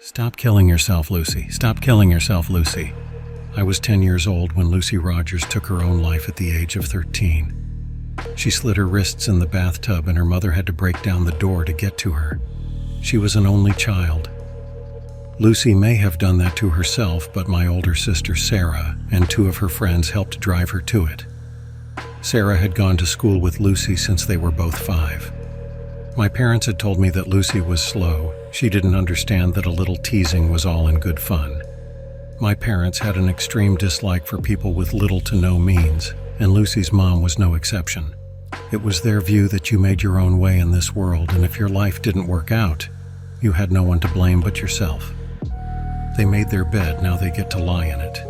Stop killing yourself, Lucy. Stop killing yourself, Lucy. I was 10 years old when Lucy Rogers took her own life at the age of 13. She slit her wrists in the bathtub and her mother had to break down the door to get to her. She was an only child. Lucy may have done that to herself, but my older sister Sarah and 2 of her friends helped drive her to it. Sarah had gone to school with Lucy since they were both 5. My parents had told me that Lucy was slow. She didn't understand that a little teasing was all in good fun. My parents had an extreme dislike for people with little to no means, and Lucy's mom was no exception. It was their view that you made your own way in this world, and if your life didn't work out, you had no one to blame but yourself. They made their bed, now they get to lie in it.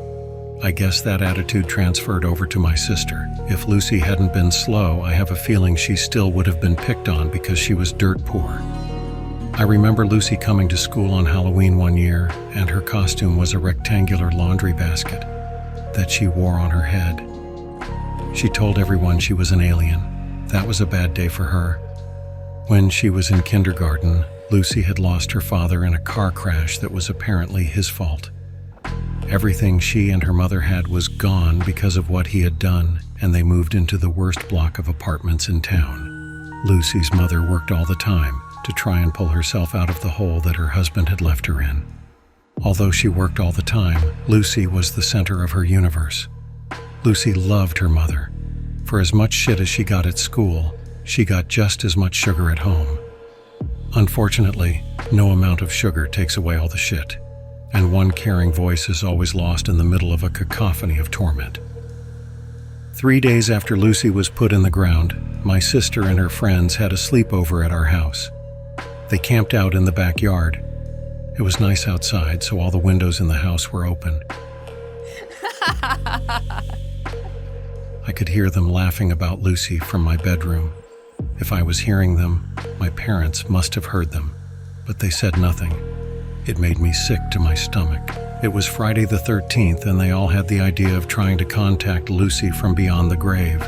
I guess that attitude transferred over to my sister. If Lucy hadn't been slow, I have a feeling she still would have been picked on because she was dirt poor. I remember Lucy coming to school on Halloween one year, and her costume was a rectangular laundry basket that she wore on her head. She told everyone she was an alien. That was a bad day for her. When she was in kindergarten, Lucy had lost her father in a car crash that was apparently his fault. Everything she and her mother had was gone because of what he had done, and they moved into the worst block of apartments in town. Lucy's mother worked all the time to try and pull herself out of the hole that her husband had left her in. Although she worked all the time, Lucy was the center of her universe. Lucy loved her mother. For as much shit as she got at school, she got just as much sugar at home. Unfortunately, no amount of sugar takes away all the shit, and one caring voice is always lost in the middle of a cacophony of torment. 3 days after Lucy was put in the ground, my sister and her friends had a sleepover at our house. They camped out in the backyard. It was nice outside, so all the windows in the house were open. I could hear them laughing about Lucy from my bedroom. If I was hearing them, my parents must have heard them, but they said nothing. It made me sick to my stomach. It was Friday the 13th, and they all had the idea of trying to contact Lucy from beyond the grave.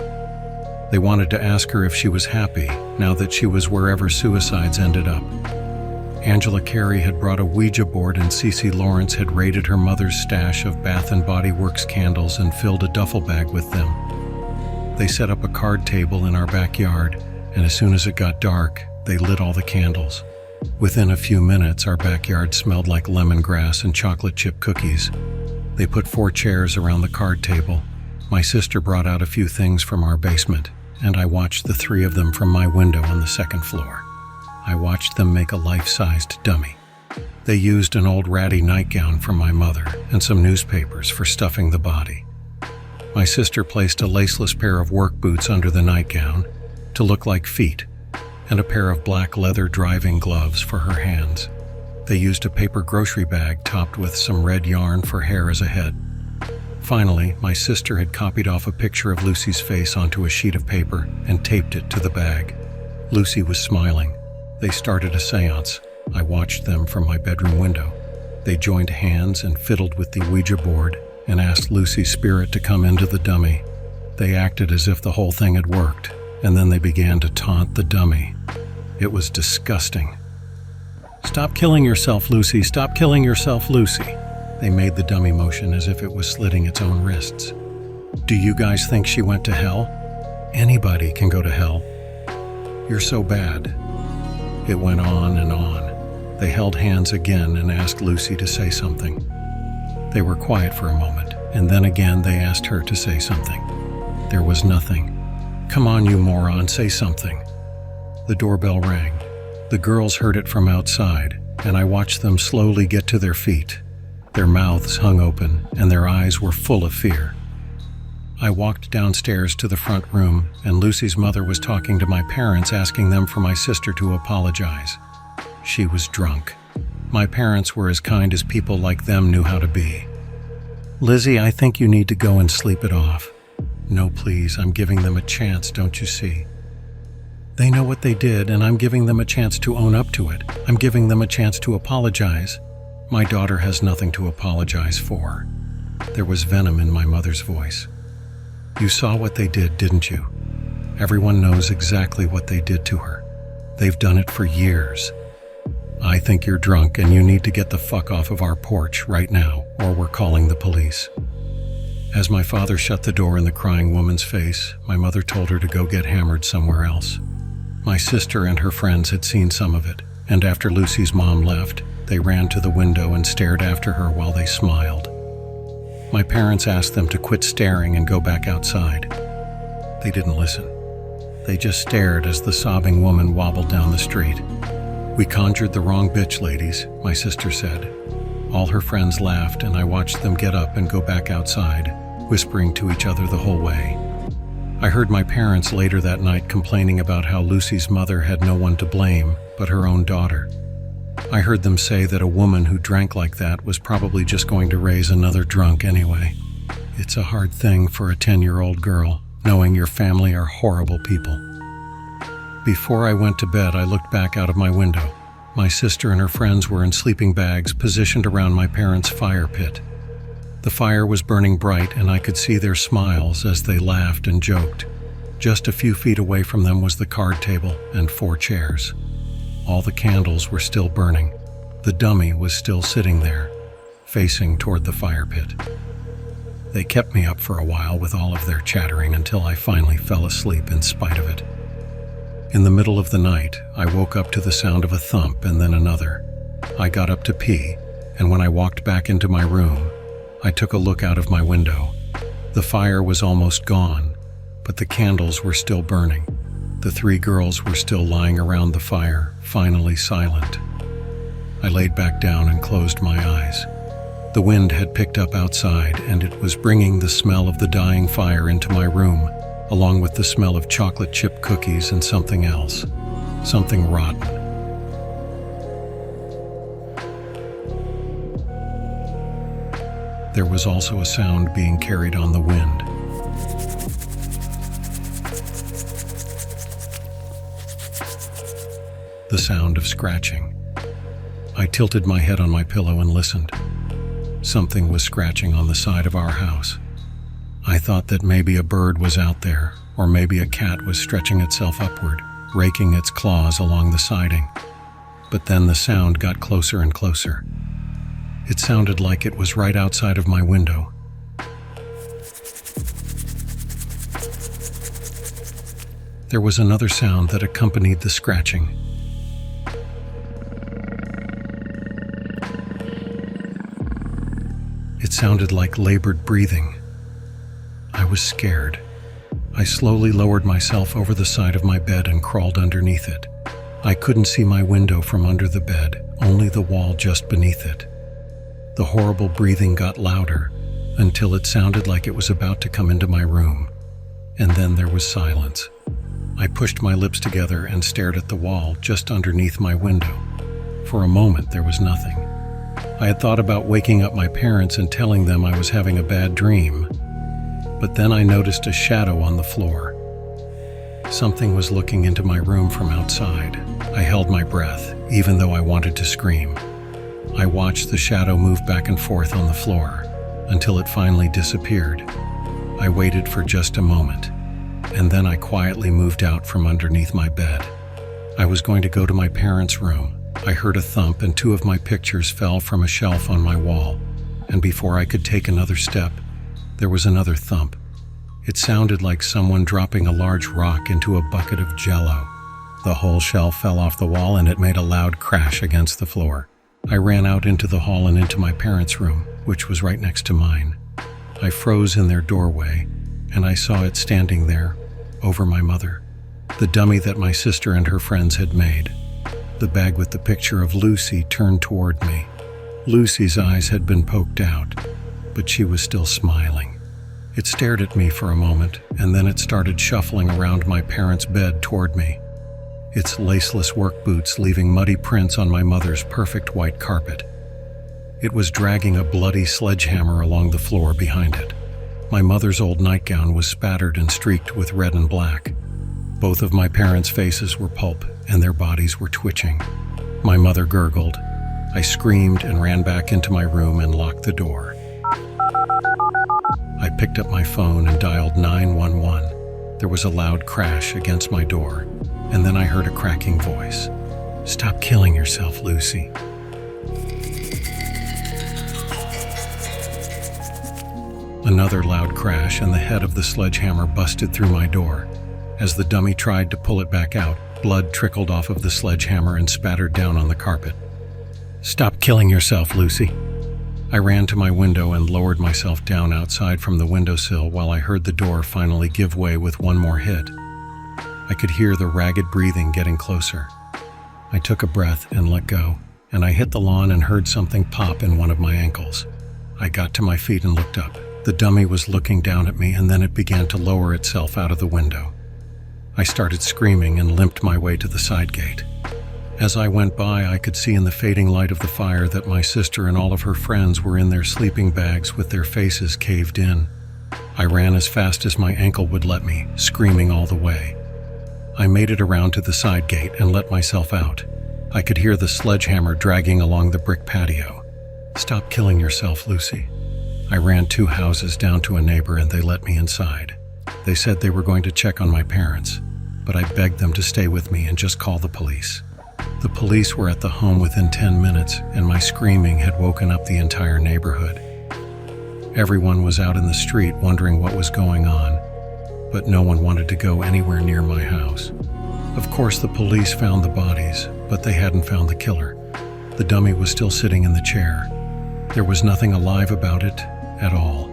They wanted to ask her if she was happy, now that she was wherever suicides ended up. Angela Carey had brought a Ouija board, and Cece Lawrence had raided her mother's stash of Bath & Body Works candles and filled a duffel bag with them. They set up a card table in our backyard, and as soon as it got dark, they lit all the candles. Within a few minutes, our backyard smelled like lemongrass and chocolate chip cookies. They put 4 chairs around the card table. My sister brought out a few things from our basement, and I watched the 3 of them from my window on the 2nd floor. I watched them make a life-sized dummy. They used an old ratty nightgown from my mother and some newspapers for stuffing the body. My sister placed a laceless pair of work boots under the nightgown to look like feet, and a pair of black leather driving gloves for her hands. They used a paper grocery bag topped with some red yarn for hair as a head. Finally, my sister had copied off a picture of Lucy's face onto a sheet of paper and taped it to the bag. Lucy was smiling. They started a seance. I watched them from my bedroom window. They joined hands and fiddled with the Ouija board and asked Lucy's spirit to come into the dummy. They acted as if the whole thing had worked, and then they began to taunt the dummy. It was disgusting. "Stop killing yourself, Lucy. Stop killing yourself, Lucy." They made the dummy motion as if it was slitting its own wrists. "Do you guys think she went to hell? Anybody can go to hell. You're so bad." It went on and on. They held hands again and asked Lucy to say something. They were quiet for a moment, and then again they asked her to say something. There was nothing. "Come on, you moron, say something." The doorbell rang. The girls heard it from outside, and I watched them slowly get to their feet. Their mouths hung open, and their eyes were full of fear. I walked downstairs to the front room, and Lucy's mother was talking to my parents, asking them for my sister to apologize. She was drunk. My parents were as kind as people like them knew how to be. "Lizzie, I think you need to go and sleep it off." "No, please, I'm giving them a chance, don't you see? They know what they did, and I'm giving them a chance to own up to it. I'm giving them a chance to apologize. My daughter has nothing to apologize for." There was venom in my mother's voice. "You saw what they did, didn't you? Everyone knows exactly what they did to her. They've done it for years. I think you're drunk and you need to get the fuck off of our porch right now, or we're calling the police." As my father shut the door in the crying woman's face, my mother told her to go get hammered somewhere else. My sister and her friends had seen some of it, and after Lucy's mom left, they ran to the window and stared after her while they smiled. My parents asked them to quit staring and go back outside. They didn't listen. They just stared as the sobbing woman wobbled down the street. "We conjured the wrong bitch, ladies," my sister said. All her friends laughed, and I watched them get up and go back outside, whispering to each other the whole way. I heard my parents later that night complaining about how Lucy's mother had no one to blame but her own daughter. I heard them say that a woman who drank like that was probably just going to raise another drunk anyway. It's a hard thing for a 10-year-old girl, knowing your family are horrible people. Before I went to bed, I looked back out of my window. My sister and her friends were in sleeping bags positioned around my parents' fire pit. The fire was burning bright, and I could see their smiles as they laughed and joked. Just a few feet away from them was the card table and 4 chairs. All the candles were still burning. The dummy was still sitting there, facing toward the fire pit. They kept me up for a while with all of their chattering until I finally fell asleep in spite of it. In the middle of the night, I woke up to the sound of a thump and then another. I got up to pee, and when I walked back into my room, I took a look out of my window. The fire was almost gone, but the candles were still burning. The 3 girls were still lying around the fire, finally silent. I laid back down and closed my eyes. The wind had picked up outside, and it was bringing the smell of the dying fire into my room, along with the smell of chocolate chip cookies and something else, something rotten. There was also a sound being carried on the wind. The sound of scratching. I tilted my head on my pillow and listened. Something was scratching on the side of our house. I thought that maybe a bird was out there, or maybe a cat was stretching itself upward, raking its claws along the siding. But then the sound got closer and closer. It sounded like it was right outside of my window. There was another sound that accompanied the scratching. It sounded like labored breathing. I was scared. I slowly lowered myself over the side of my bed and crawled underneath it. I couldn't see my window from under the bed, only the wall just beneath it. The horrible breathing got louder until it sounded like it was about to come into my room. And then there was silence. I pushed my lips together and stared at the wall just underneath my window. For a moment, there was nothing. I had thought about waking up my parents and telling them I was having a bad dream. But then I noticed a shadow on the floor. Something was looking into my room from outside. I held my breath, even though I wanted to scream. I watched the shadow move back and forth on the floor until it finally disappeared. I waited for just a moment, and then I quietly moved out from underneath my bed. I was going to go to my parents' room. I heard a thump and 2 of my pictures fell from a shelf on my wall, and before I could take another step, there was another thump. It sounded like someone dropping a large rock into a bucket of Jell-O. The whole shelf fell off the wall and it made a loud crash against the floor. I ran out into the hall and into my parents' room, which was right next to mine. I froze in their doorway, and I saw it standing there, over my mother, the dummy that my sister and her friends had made. The bag with the picture of Lucy turned toward me. Lucy's eyes had been poked out, but she was still smiling. It stared at me for a moment, and then it started shuffling around my parents' bed toward me, its laceless work boots leaving muddy prints on my mother's perfect white carpet. It was dragging a bloody sledgehammer along the floor behind it. My mother's old nightgown was spattered and streaked with red and black. Both of my parents' faces were pulp, and their bodies were twitching. My mother gurgled. I screamed and ran back into my room and locked the door. I picked up my phone and dialed 911. There was a loud crash against my door, and then I heard a cracking voice. Stop killing yourself, Lucy. Another loud crash, and the head of the sledgehammer busted through my door. As the dummy tried to pull it back out, blood trickled off of the sledgehammer and spattered down on the carpet. Stop killing yourself, Lucy. I ran to my window and lowered myself down outside from the windowsill while I heard the door finally give way with one more hit. I could hear the ragged breathing getting closer. I took a breath and let go, and I hit the lawn and heard something pop in one of my ankles. I got to my feet and looked up. The dummy was looking down at me, and then it began to lower itself out of the window. I started screaming and limped my way to the side gate. As I went by, I could see in the fading light of the fire that my sister and all of her friends were in their sleeping bags with their faces caved in. I ran as fast as my ankle would let me, screaming all the way. I made it around to the side gate and let myself out. I could hear the sledgehammer dragging along the brick patio. Stop killing yourself, Lucy. I ran 2 houses down to a neighbor and they let me inside. They said they were going to check on my parents, but I begged them to stay with me and just call the police. The police were at the home within 10 minutes, and my screaming had woken up the entire neighborhood. Everyone was out in the street wondering what was going on, but no one wanted to go anywhere near my house. Of course, the police found the bodies, but they hadn't found the killer. The dummy was still sitting in the chair. There was nothing alive about it at all.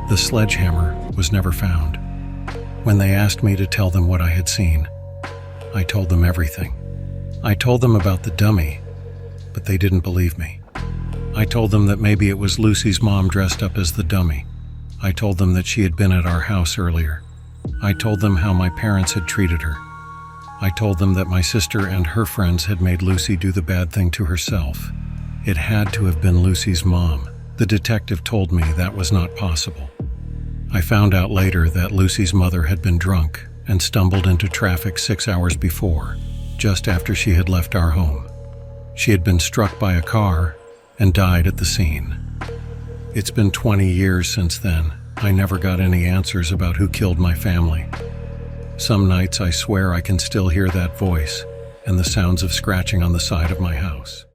The sledgehammer was never found. When they asked me to tell them what I had seen, I told them everything. I told them about the dummy, but they didn't believe me. I told them that maybe it was Lucy's mom dressed up as the dummy. I told them that she had been at our house earlier. I told them how my parents had treated her. I told them that my sister and her friends had made Lucy do the bad thing to herself. It had to have been Lucy's mom. The detective told me that was not possible. I found out later that Lucy's mother had been drunk and stumbled into traffic 6 hours before, just after she had left our home. She had been struck by a car and died at the scene. It's been 20 years since then. I never got any answers about who killed my family. Some nights I swear I can still hear that voice and the sounds of scratching on the side of my house.